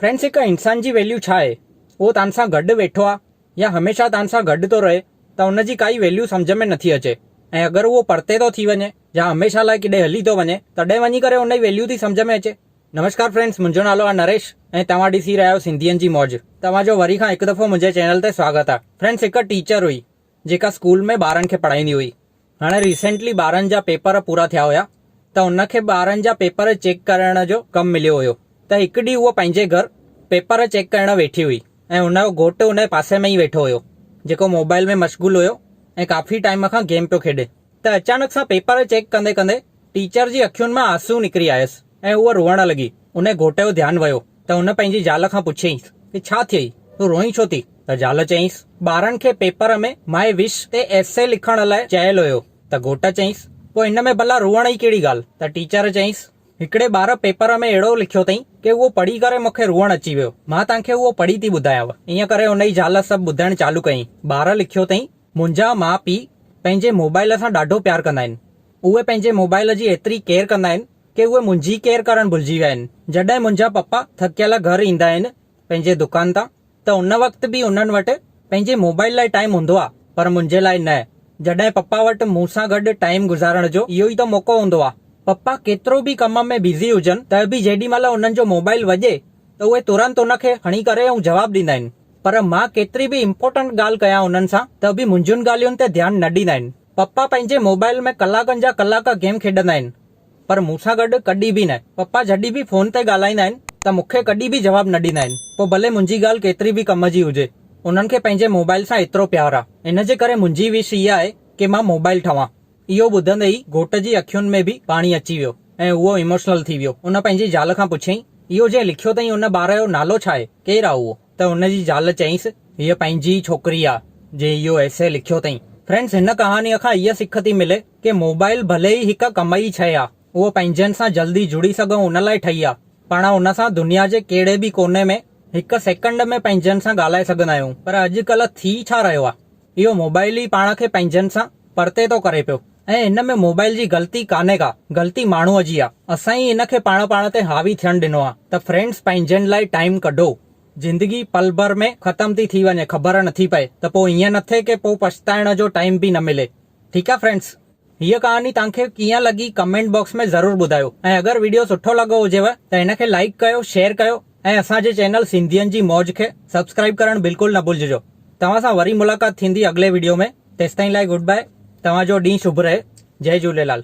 Friends, एक इंसान जी value छा आहे? उहो तव्हां सां गॾु वेठो आहे या हमेशा तव्हां सां गॾु थो रहे त उनजी काई वैल्यू सम्झ में नथी अचे। ऐं अगरि उहो परते थो थी वञे या हमेशा लाइ किॾे हली थो वञे तॾहिं वञी करे उन जी वैल्यू थी सम्झ में अचे। नमस्कार फ्रेंड्स, मुंहिंजो नालो आहे नरेश ऐं तव्हां ॾिसी रहिया आहियो सिंधियुनि जी मौज। तव्हांजो वरी खां हिकु दफ़ो मुंहिंजे चैनल ते स्वागत आहे। फ्रेंड्स, हिकु टीचर हुई जेका स्कूल में ॿारनि खे पढ़ाईंदी हुई। हाणे रिसेंटली ॿारनि जा पेपर पूरा थिया हुया त उनखे ॿारनि जा पेपर चेक करण जो कमु मिलियो हुयो। त हिकु ॾींहुं उहो पंहिंजे घर पेपर चेक करण वेठी हुई ऐं उनजो घोटु उन पासे में ई वेठो हुयो जेको मोबाइल में मशगूल हुयो ऐं काफ़ी टाइम खां गेम पियो खेॾे। त अचानक सां पेपर चेक कंदे कंदे टीचर जी अखियुनि मां आंसू निकिरी आयसि ऐं उहा रोअण लॻी। उन घोट जो ध्यानु वियो त उन पंहिंजी ज़ाल खां पुछियईंसि कि छा थियई, तूं रोई छो थी? त ज़ाल चयईंसि, ॿारनि खे पेपर में माय विश ते एसे लिखण लाइ चयल हुयो। त घोट चयईंसि, पोइ हिन में भला रोअण जी कहिड़ी ॻाल्हि? त टीचर चयईंसि, हिकिड़े ॿार पेपर में अहिड़ो लिखियो अथई कि उहो पढ़ी करे मूंखे रोअण अची वियो। मां तव्हांखे उहो पढ़ी थी ॿुधायांव। ईअं करे उन जी ज़ाल सभु ॿुधाइण चालू कयईं। ॿार लिखियो अथई, मुंहिंजा माउ पीउ पंहिंजे मोबाइल सां ॾाढो प्यार कंदा आहिनि। उहे पंहिंजे मोबाइल जी एतिरी केयर कंदा आहिनि कि उहे मुंहिंजी केयर करणु भुलिजी विया आहिनि। जॾहिं मुंहिंजा पप्पा थकियल घर ईंदा आहिनि पंहिंजे दुकान तां त उन वक़्तु बि उन्हनि वटि पंहिंजे मोबाइल लाइ टाइम हूंदो आहे, पर मुंहिंजे लाइ न। जॾहिं पप्पा वटि मूं सां गॾु टाइम गुज़ारण जो इहो ई त मौक़ो हूंदो आहे। पप्पा केतिरो बि कम में बिज़ी हुजनि त बि जेॾी महिल उन्हनि जो मोबाइल वॼे त उहे तुरंत उनखे खणी करे ऐं जवाबु ॾींदा आहिनि। पर मां केतिरी बि इम्पोर्टेंट ॻाल्हि कयां उन्हनि सां त बि मुंहिंजियुनि ॻाल्हियुनि ते ध्यानु न ॾींदा आहिनि। पप्पा पंहिंजे मोबाइल में कलाकनि जा कलाक गेम खेॾंदा आहिनि पर मूं सां गॾु कॾहिं बि न। पप्पा जॾहिं बि फोन ते ॻाल्हाईंदा आहिनि त मूंखे कॾहिं बि जवाबु न ॾींदा आहिनि, पोइ भले मुंहिंजी ॻाल्हि केतिरी बि कम जी हुजे। उन्हनि खे पंहिंजे मोबाइल सां एतिरो प्यार आहे। इन जे करे मुंहिंजी विश इहा आहे कि मां मोबाइल ठवां। इहो ॿुधंदे ई घोट जी अखियुनि में बि पाणी अची वियो ऐं उहो इमोशनल थी वियो। उन पंहिंजी ज़ाल खां पुछियईं, इहो जे लिखियो अथई उन ॿार जो नालो छा आहे, केरु आहे उहो? त उन जी ज़ाल चयईंसि, हीअ पंहिंजी छोकिरी आहे जे इहो ऐसे लिखियो अथई। फ्रेंड्स, हिन कहाणीअ खां इहा सिख थी मिले कि मोबाइल भले ई हिकु कम जी शइ आहे, उहो पंहिंजनि सां जल्दी जुड़ी सघूं उन लाइ ठही आहे। पाण उन सां दुनिया जे कहिड़े बि कोने में हिकु सेकंड में पंहिंजनि सां ॻाल्हाए सघंदा आहियूं। पर अॼुकल्ह थी छा रहियो आहे? इहो मोबाइल ई पाण खे पंहिंजनि सां परते थो करे पियो। ऐं हिन में मोबाइल जी ग़लती कान्हे का, ग़लती माण्हूअ जी आहे। असां ई हिन खे पाण ते हावी थियणु ॾिनो आहे। त फ्रेंड्स, पंहिंजनि लाइ टाइम कढो। ज़िंदगी पल भर में ख़तम थी थी वञे, ख़बर नथी पए त पोइ ईअं न थिए कि पोइ पछताइण जो टाइम बि न मिले। ठीकु आहे फ्रेंड्स, हीअ कहानी तव्हांखे कीअं लॻी कमेंट बॉक्स में ज़रूरु ॿुधायो। ऐं अगरि वीडियो सुठो लॻो हुजेव त हिन खे लाइक कयो, शेयर कयो ऐं असांजे चैनल सिंधियुनि जी मौज खे सब्सक्राइब करणु बिल्कुलु न भुलिजो। तव्हां सां वरी मुलाक़ात थींदी अॻिले वीडियो में। तेसिताईं लाइ गुड बाय। तव्हांजो ॾींहुं शुभ रहे। जय झूलेलाल।